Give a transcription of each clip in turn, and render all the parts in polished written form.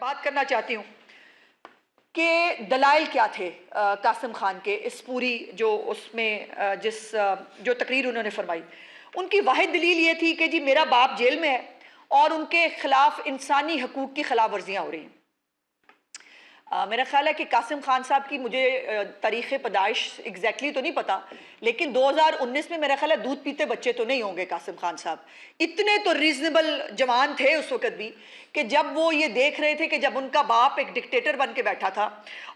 बात करना चाहती हूँ कि दलाइल क्या थे कासिम खान के इस पूरी जो उसमें जो तकरीर उन्होंने फरमाई। उनकी वाहिद दलील ये थी कि जी मेरा बाप जेल में है और उनके खिलाफ इंसानी हकूक की खिलाफ वर्जियाँ हो रही हैं। मेरा ख्याल है कि कासिम खान साहब की मुझे तारीख़ पैदाइश एग्जैक्टली तो नहीं पता, लेकिन 2019 में मेरा ख्याल है दूध पीते बच्चे तो नहीं होंगे कासिम खान साहब। इतने तो रीजनेबल जवान थे उस वक़्त भी कि जब वो ये देख रहे थे कि जब उनका बाप एक डिक्टेटर बन के बैठा था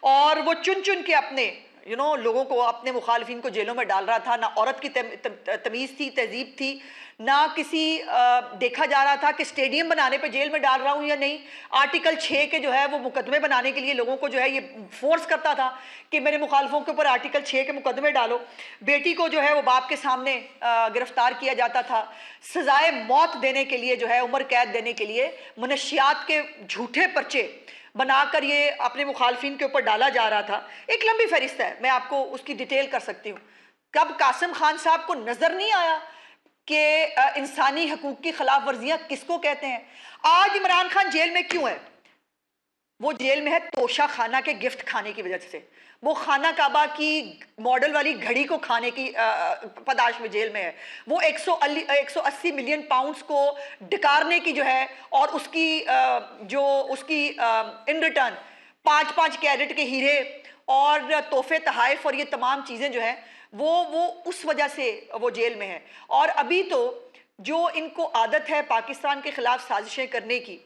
और वो चुन चुन के अपने लोगों को, अपने मुखालिफिन को जेलों में डाल रहा था। ना औरत की तमीज़ थी, तहजीब थी, ना किसी देखा जा रहा था कि स्टेडियम बनाने पे जेल में डाल रहा हूँ या नहीं। आर्टिकल 6 के जो है वो मुकदमे बनाने के लिए लोगों को जो है ये फोर्स करता था कि मेरे मुखालफों के ऊपर आर्टिकल 6 के मुकदमे डालो। बेटी को जो है वो बाप के सामने गिरफ्तार किया जाता था। सजाए मौत देने के लिए जो है, उम्र कैद देने के लिए मनशियात के झूठे पर्चे बनाकर ये अपने मुखालफिन के ऊपर डाला जा रहा था। एक लंबी फहरिस्त है, मैं आपको उसकी डिटेल कर सकती हूँ। कब कासिम खान साहब को नजर नहीं आया कि इंसानी हकूक की खिलाफ वर्जियां किसको कहते हैं? आज इमरान खान जेल में क्यों है? वो जेल में है तोशा खाना के गिफ्ट खाने की वजह से। वो खाना काबा की मॉडल वाली घड़ी को खाने की पदाश में जेल में है। वो 180 मिलियन पाउंड्स को डकारने की जो है, और उसकी इन रिटर्न 5-5 कैरेट के हीरे और तोहफे तहाइफ और ये तमाम चीजें जो है वो उस वजह से वो जेल में है। और अभी तो जो इनको आदत है पाकिस्तान के खिलाफ साजिशें करने की,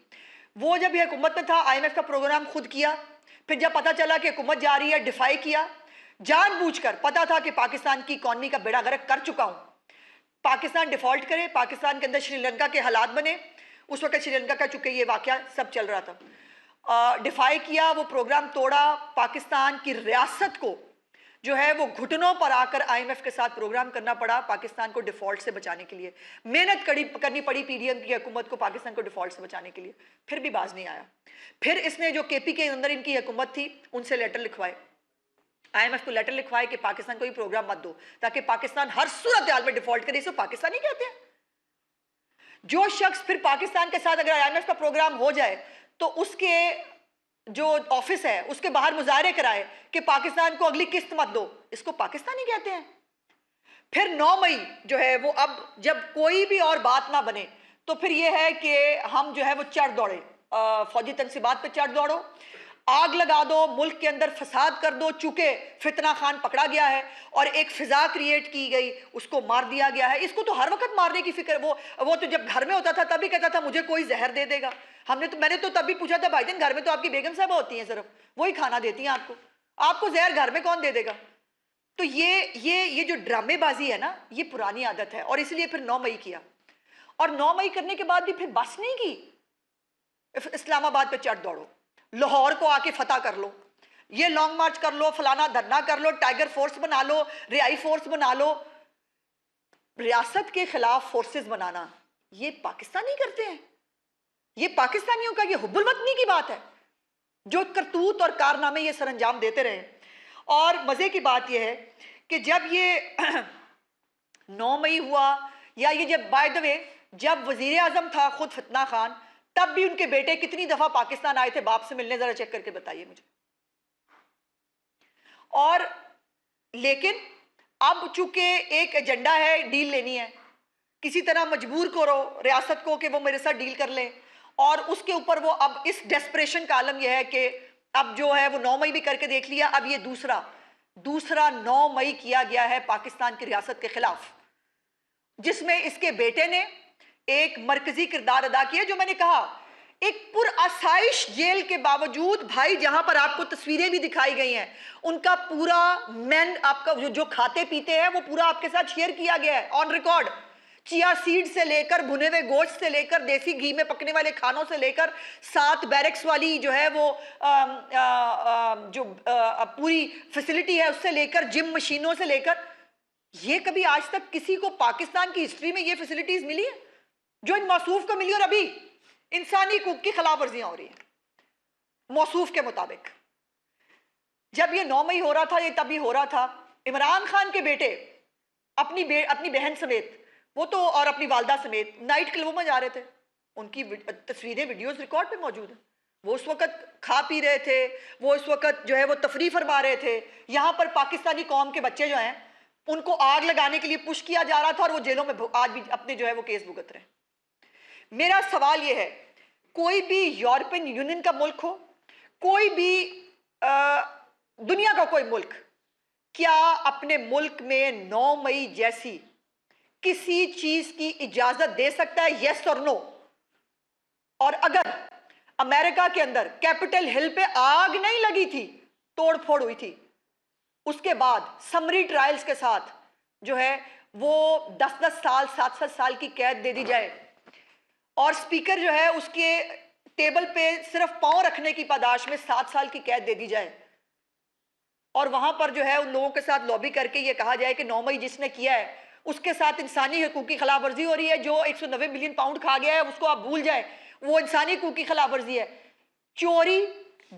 वो जब ये हुकूमत में था IMF का प्रोग्राम खुद किया, फिर जब पता चला कि हुकूमत जा रही है डिफाई किया। जानबूझकर पता था कि पाकिस्तान की इकॉनमी का बेड़ा गर्क कर चुका हूं, पाकिस्तान डिफॉल्ट करे, पाकिस्तान के अंदर श्रीलंका के हालात बने। उस वक्त श्रीलंका का चूंकि ये वाकया सब चल रहा था, डिफाई किया, वो प्रोग्राम तोड़ा। पाकिस्तान की रियासत को जो है वो घुटनों पर आकर IMF के साथ प्रोग्राम करना पड़ा पाकिस्तान को डिफॉल्ट से बचाने के लिए। मेहनत करनी पड़ी PDM की हुकूमत को पाकिस्तान को डिफॉल्ट से बचाने के लिए, फिर भी बाज नहीं आया। फिर इसने जो KP के अंदर इनकी हुकूमत थी उनसे लेटर लिखवाए, IMF को लेटर लिखवाए कि पाकिस्तान को भी प्रोग्राम मत दो ताकि पाकिस्तान हर सूरत हाल में डिफॉल्ट करे। इसे पाकिस्तानी कहते हैं। जो शख्स फिर पाकिस्तान के साथ अगर IMF का प्रोग्राम हो जाए तो उसके जो ऑफिस है उसके बाहर मुजाहरे कराए कि पाकिस्तान को अगली किस्त मत दो, इसको पाकिस्तानी कहते हैं। फिर 9 मई जो है वो, अब जब कोई भी और बात ना बने तो फिर ये है कि हम जो है वो चढ़ दौड़े, फौजी तनसीबात पे चढ़ दौड़ो, आग लगा दो, मुल्क के अंदर फसाद कर दो। चूंकि फितना खान पकड़ा गया है और एक फिजा क्रिएट की गई, उसको मार दिया गया है। इसको तो हर वक्त मारने की फिक्र, वो तो जब घर में होता था तभी कहता था मुझे कोई जहर दे देगा। मैंने तो तभी पूछा था भाईजान घर में तो आपकी बेगम साहबा होती हैं, सिर्फ वही खाना देती हैं आपको जहर घर में कौन दे देगा? तो ये जो ड्रामेबाजी है ना, ये पुरानी आदत है। और इसलिए फिर 9 मई किया, और 9 मई करने के बाद भी फिर बस नहीं की, इस्लामाबाद पे चढ़ दौड़ो, लाहौर को आके फतह कर लो, ये लॉन्ग मार्च कर लो, फलाना धरना कर लो, टाइगर फोर्स बना लो, रियाई फोर्स बना लो। रियासत के खिलाफ फोर्सेस बनाना ये पाकिस्तानी करते हैं। ये पाकिस्तानियों का ये हुब्बुल वतनी की बात है, जो करतूत और कारनामे ये सरंजाम देते रहे। और मजे की बात यह है कि जब ये 9 मई हुआ, या ये जब बाय द वे जब वजीर आजम था खुद फितना खान, तब भी उनके बेटे कितनी दफा पाकिस्तान आए थे बाप से मिलने? जरा चेक करके बताइए मुझे। और लेकिन अब चूंकि एक एजेंडा है, डील लेनी है, किसी तरह मजबूर करो रियासत को कि वो मेरे साथ डील कर ले। और उसके ऊपर वो अब इस डेस्परेशन का आलम यह है कि अब जो है वो 9 मई भी करके देख लिया, अब ये दूसरा 9 मई किया गया है पाकिस्तान की रियासत के खिलाफ, जिसमें इसके बेटे ने एक मरकजी किरदार अदा किया। जो मैंने कहा, एक पुरआसाइश जेल के बावजूद भाई, जहां पर आपको तस्वीरें भी दिखाई गई हैं, उनका पूरा आपका जो खाते पीते हैं वो पूरा आपके साथ शेयर किया गया है ऑन रिकॉर्ड। चिया सीड से लेकर, भुने हुए गोश्त से लेकर, देसी घी में पकने वाले खानों से लेकर, 7 बैरक्स वाली जो है वो पूरी फैसिलिटी है उससे लेकर, जिम मशीनों से लेकर, ये कभी आज तक किसी को पाकिस्तान की हिस्ट्री में ये फैसिलिटीज मिली है जो इन मौसूफ को मिली? और अभी इंसानी हकूक की खिलाफ वर्जियां हो रही है मौसूफ के मुताबिक। जब ये 9 मई हो रहा था, ये तभी हो रहा था, इमरान खान के बेटे अपनी बहन समेत, वो तो और अपनी वालदा समेत नाइट क्लबों में जा रहे थे। उनकी तस्वीरें, वीडियोस रिकॉर्ड पे मौजूद है। वो उस वक्त खा पी रहे थे, वो इस वक्त जो है वो तफरी फरमा रहे थे। यहाँ पर पाकिस्तानी कौम के बच्चे जो हैं उनको आग लगाने के लिए पुश किया जा रहा था और वो जेलों में आज भी अपने जो है वो केस भुगत रहे हैं। मेरा सवाल ये है, कोई भी यूरोपियन यूनियन का मुल्क हो, कोई भी दुनिया का कोई मुल्क, क्या अपने मुल्क में 9 मई जैसी किसी चीज की इजाजत दे सकता है? यस और नो? और अगर अमेरिका के अंदर कैपिटल हिल पे आग नहीं लगी थी, तोड़फोड़ हुई थी, उसके बाद समरी ट्रायल्स के साथ जो है वो 10-10 साल 7-7 साल की कैद दे दी जाए और स्पीकर जो है उसके टेबल पे सिर्फ पांव रखने की पादाश में 7 साल की कैद दे दी जाए और वहां पर जो है उन लोगों के साथ लॉबी करके ये कहा जाए कि 9 मई जिसने किया है उसके साथ इंसानी हकूक की खिलाफ वर्जी हो रही है, जो 190 बिलियन पाउंड खा गया है उसको आप भूल जाए, वो इंसानी हकूक की खिलाफ वर्जी है। चोरी,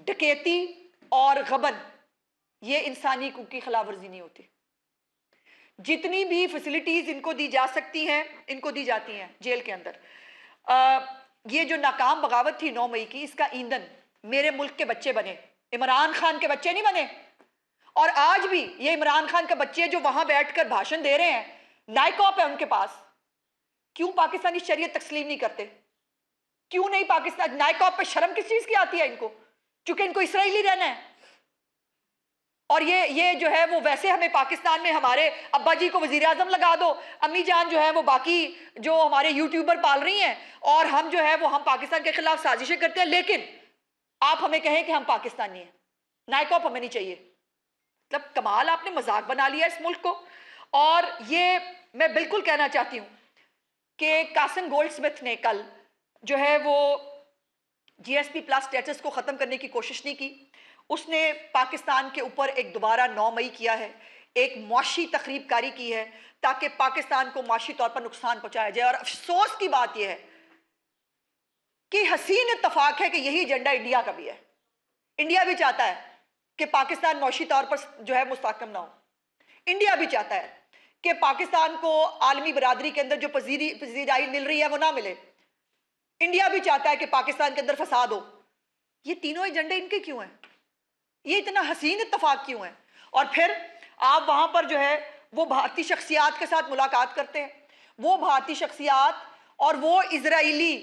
डकैती और गबन, ये इंसानी हकूक की खिलाफ वर्जी नहीं होती। जितनी भी फैसिलिटीज इनको दी जा सकती हैं इनको दी जाती हैं जेल के अंदर। ये जो नाकाम बगावत थी 9 मई की, इसका ईंधन मेरे मुल्क के बच्चे बने, इमरान खान के बच्चे नहीं बने। और आज भी ये इमरान खान के बच्चे जो वहां बैठकर भाषण दे रहे हैं, नाइकॉप है उनके पास, क्यों पाकिस्तानी शरीयत तस्लीम नहीं करते? क्यों नहीं पाकिस्तान नाइकॉप पे शर्म किस चीज की आती है इनको? क्योंकि इनको इसराइली रहना है। और ये जो है वो वैसे हमें पाकिस्तान में हमारे अब्बा जी को वजीर आजम लगा दो, अम्मी जान जो है वो बाकी जो हमारे यूट्यूबर पाल रही हैं और हम जो है वो हम पाकिस्तान के खिलाफ साजिशें करते हैं, लेकिन आप हमें कहें कि हम पाकिस्तानी हैं, नाइकॉप हमें नहीं चाहिए। मतलब कमाल, आपने मजाक बना लिया इस मुल्क को। और ये मैं बिल्कुल कहना चाहती हूं कि कासिम गोल्डस्मिथ ने कल जो है वो जीएसपी प्लस स्टेटस को खत्म करने की कोशिश नहीं की। उसने पाकिस्तान के ऊपर एक दोबारा 9 मई किया है, एक मुआशी तकरीबकारी की है ताकि पाकिस्तान को मुआशी तौर पर नुकसान पहुंचाया जाए। और अफसोस की बात यह है कि हसीन इत्तफाक है कि यही एजेंडा इंडिया का भी है। इंडिया भी चाहता है कि पाकिस्तान मुआशी तौर पर जो है मुस्तहकम ना हो। इंडिया भी चाहता है कि पाकिस्तान को आलमी बरादरी के अंदर जो पजीराई मिल रही है वो ना मिले। इंडिया भी चाहता है कि पाकिस्तान के अंदर फसाद हो। ये तीनों एजेंडे इनके क्यों हैं? ये इतना हसीन इत्तफाक क्यों है? और फिर आप वहां पर जो है वो भारतीय शख्सियात के साथ मुलाकात करते हैं, वो भारतीय शख्सियात और वो इजराइली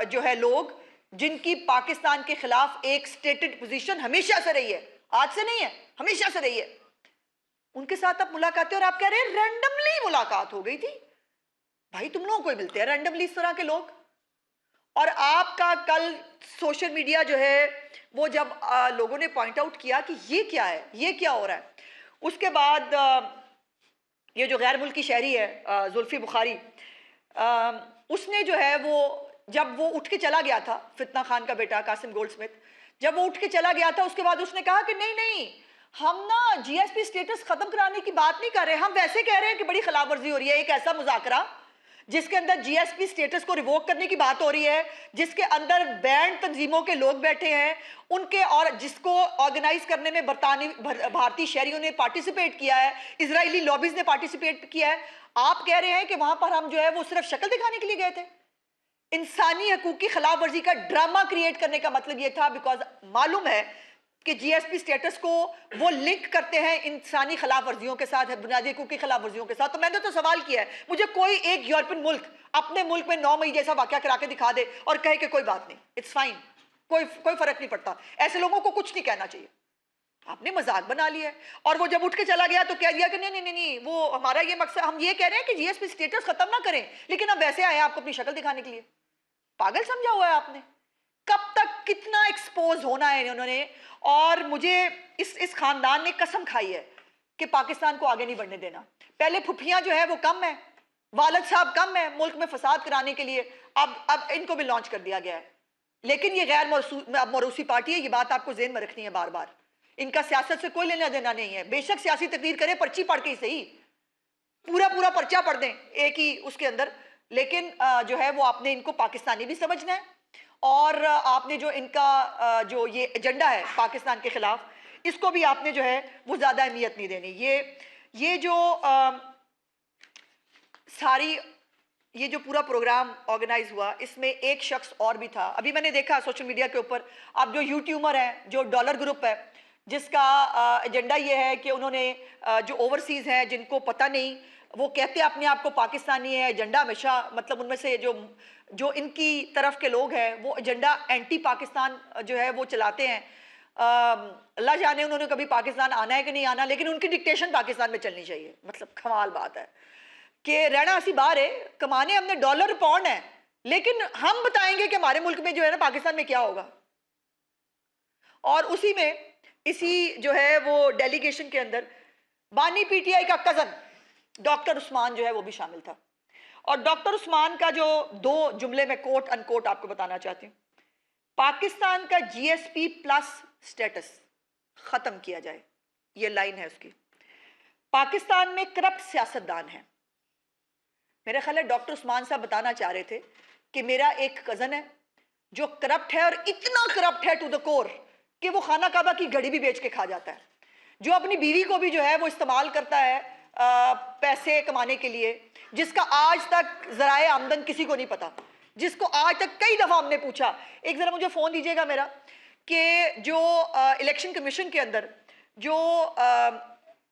जो है लोग जिनकी पाकिस्तान के खिलाफ एक स्टेटेड पोजीशन हमेशा से रही है, आज से नहीं है, हमेशा से रही है, उनके साथ आप मुलाकातें और आप कह रहे हैं रैंडमली मुलाकात हो गई थी। भाई तुम लोगों को मिलते हैं रैंडमली इस तरह के लोग। और आपका कल सोशल मीडिया जो है वो जब लोगों ने पॉइंट आउट किया कि ये क्या है, ये क्या हो रहा है, उसके बाद ये जो गैर मुल्की शहरी है जुल्फी बुखारी, उसने जो है वो जब वो उठ के चला गया था, फितना खान का बेटा कासिम गोल्डस्मिथ, जब वो उठ के चला गया था उसके बाद उसने कहा कि नहीं नहीं, हम ना जीएसपी स्टेटस खत्म कराने की बात नहीं कर रहे, हम वैसे कह रहे हैं कि बड़ी खिलाफ वर्जी हो रही है। एक ऐसा मुजाकरा जिसके अंदर जीएसपी स्टेटस को रिवोक करने की बात हो रही है, जिसके अंदर बैंड तंजीमों के लोग बैठे हैं उनके, और जिसको ऑर्गेनाइज करने में भारतीय शहरियों ने पार्टिसिपेट किया है, इजरायली लॉबीज ने पार्टिसिपेट किया है। आप कह रहे हैं कि वहां पर हम जो है वो सिर्फ शक्ल दिखाने के लिए गए थे। इंसानी हकूक की खिलाफ वर्जी का ड्रामा क्रिएट करने का मतलब यह था, बिकॉज मालूम है कि जीएसपी स्टेटस को वो लिंक करते हैं इंसानी खिलाफ वर्जियों के साथ, बुनियादी हकूक की खिलाफ वर्जियों के साथ। तो मैंने तो सवाल किया है, मुझे कोई एक यूरोपियन मुल्क अपने मुल्क में 9 मई जैसा वाकया करा के दिखा दे और कहे कि कोई बात नहीं, इट्स फाइन, कोई फर्क नहीं पड़ता। ऐसे लोगों को कुछ नहीं कहना चाहिए। आपने मजाक बना लिया है। और वो जब उठ के चला गया तो कह दिया कि नहीं नहीं नहीं, वो हमारा ये मकसद, हम ये कह रहे हैं कि जीएसपी स्टेटस खत्म ना करें, लेकिन हम वैसे आए आपको अपनी शक्ल दिखाने के लिए। पागल समझा हुआ है आपने। कब तक कितना एक्सपोज होना है उन्होंने। और मुझे इस खानदान ने कसम खाई है कि पाकिस्तान को आगे नहीं बढ़ने देना। पहले फुफियां जो है वो कम है, वालिद साहब कम है मुल्क में फसाद कराने के लिए, अब इनको भी लॉन्च कर दिया गया है। लेकिन ये गैर मौरूसी पार्टी है, ये बात आपको जेहन में रखनी है बार बार। इनका सियासत से कोई लेना देना नहीं है। बेशक सियासी तकरीर करें, पर्ची पढ़ के ही सही, पूरा पर्चा पढ़ दें एक ही उसके अंदर, लेकिन जो है वो आपने इनको पाकिस्तानी भी समझना है और आपने जो इनका जो ये एजेंडा है पाकिस्तान के खिलाफ, इसको भी आपने जो है वो ज्यादा अहमियत नहीं देनी। ये जो सारी ये जो पूरा प्रोग्राम ऑर्गेनाइज हुआ, इसमें एक शख्स और भी था। अभी मैंने देखा सोशल मीडिया के ऊपर, अब जो यूट्यूबर है, जो डॉलर ग्रुप है, जिसका एजेंडा ये है कि उन्होंने जो ओवरसीज हैं जिनको पता नहीं, वो कहते हैं अपने आप को पाकिस्तानी है, एजेंडा हमेशा मतलब उनमें से जो जो इनकी तरफ के लोग हैं वो एजेंडा एंटी पाकिस्तान जो है वो चलाते हैं। अल्लाह जाने उन्होंने कभी पाकिस्तान आना है कि नहीं आना, लेकिन उनकी डिक्टेशन पाकिस्तान में चलनी चाहिए। मतलब कमाल बात है कि रहना असी बाहर है, कमाने हमने डॉलर पाउंड है, लेकिन हम बताएंगे कि हमारे मुल्क में जो है ना पाकिस्तान में क्या होगा। और उसी में इसी जो है वो डेलीगेशन के अंदर बानी पीटीआई का कजन डॉक्टर उस्मान जो है वो भी शामिल था। और डॉक्टर उस्मान का जो दो जुमले में कोट अनकोट आपको बताना चाहती हूँ, पाकिस्तान का जीएसपी प्लस स्टेटस खत्म किया जाए, ये लाइन है उसकी। पाकिस्तान में करप्ट सियासतदान है। मेरे ख्याल है डॉक्टर उस्मान साहब बताना चाह रहे थे कि मेरा एक कजन है जो करप्ट है, और इतना करप्ट है टू द कोर कि वो खाना काबा की घड़ी भी बेच के खा जाता है, जो अपनी बीवी को भी जो है वो इस्तेमाल करता है पैसे कमाने के लिए, जिसका आज तक जराए आमदन किसी को नहीं पता, जिसको आज तक कई दफा हमने पूछा। एक जरा मुझे फोन दीजिएगा मेरा, कि जो इलेक्शन कमीशन के अंदर जो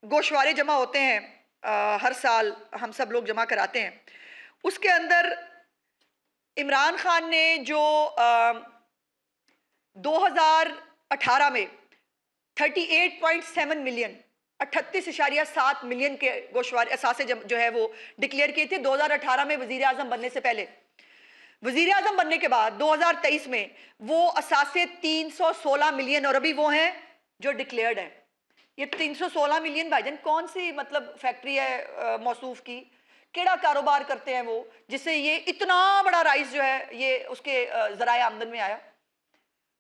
गोशवारे जमा होते हैं हर साल हम सब लोग जमा कराते हैं, उसके अंदर इमरान खान ने जो 2018 में 38.7 मिलियन 38.7 मिलियन के गोशवारे असासे जो है वो डिक्लेयर किए थे 2018 में वजीर आजम बनने से पहले। वजीर आजम बनने के बाद 2023 में वो असासे 316 मिलियन, और अभी वो हैं जो डिक्लेयर्ड है। ये 316 मिलियन भाईजान कौन सी मतलब फैक्ट्री है मौसूफ की, केड़ा कारोबार करते हैं वो, जिससे ये इतना बड़ा राइस जो है ये उसके जराए आमदन में आया।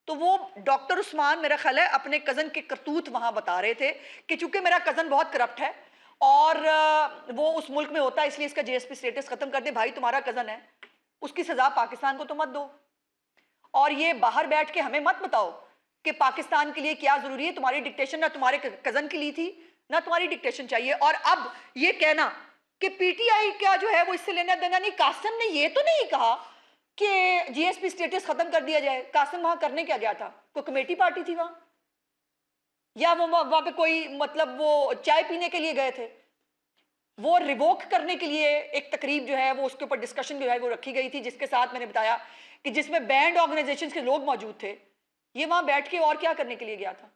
तो वो डॉक्टर उस्मान मेरा ख्याल है अपने कजन के करतूत वहां बता रहे थे कि चूंकि मेरा कजन बहुत करप्ट है और वो उस मुल्क में होता है, इसलिए इसका जीएसपी स्टेटस खत्म कर दे। भाई तुम्हारा कजन है, उसकी सजा पाकिस्तान को तो मत दो, और ये बाहर बैठ के हमें मत बताओ कि पाकिस्तान के लिए क्या जरूरी है। तुम्हारी डिक्टेशन ना तुम्हारे कजन के लिए थी, ना तुम्हारी डिक्टेशन चाहिए। और अब ये कहना कि पीटीआई क्या जो है वो इससे लेना देना नहीं। कासिम ने ये तो नहीं कहा कि जीएसपी स्टेटस खत्म कर दिया जाए। कासिम वहां करने क्या गया था? कोई कमेटी पार्टी थी वहां, या वो वहां पे कोई मतलब वो चाय पीने के लिए गए थे? वो रिवोक करने के लिए एक तकरीब जो है वो उसके ऊपर डिस्कशन जो है वो रखी गई थी, जिसके साथ मैंने बताया कि जिसमें बैंड ऑर्गेनाइजेशन के लोग मौजूद थे। ये वहां बैठ के और क्या करने के लिए गया था?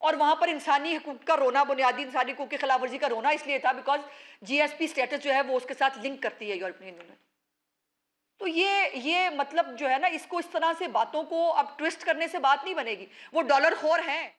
और वहां पर इंसानी हकूक का रोना, बुनियादी इंसानी हकूक की खिलाफ वर्जी का रोना इसलिए था बिकॉज जीएसपी स्टेटस जो है वो उसके साथ लिंक करती है यूरोपियन यूनियन। तो ये मतलब जो है ना, इसको इस तरह से बातों को अब ट्विस्ट करने से बात नहीं बनेगी। वो डॉलर खोर हैं।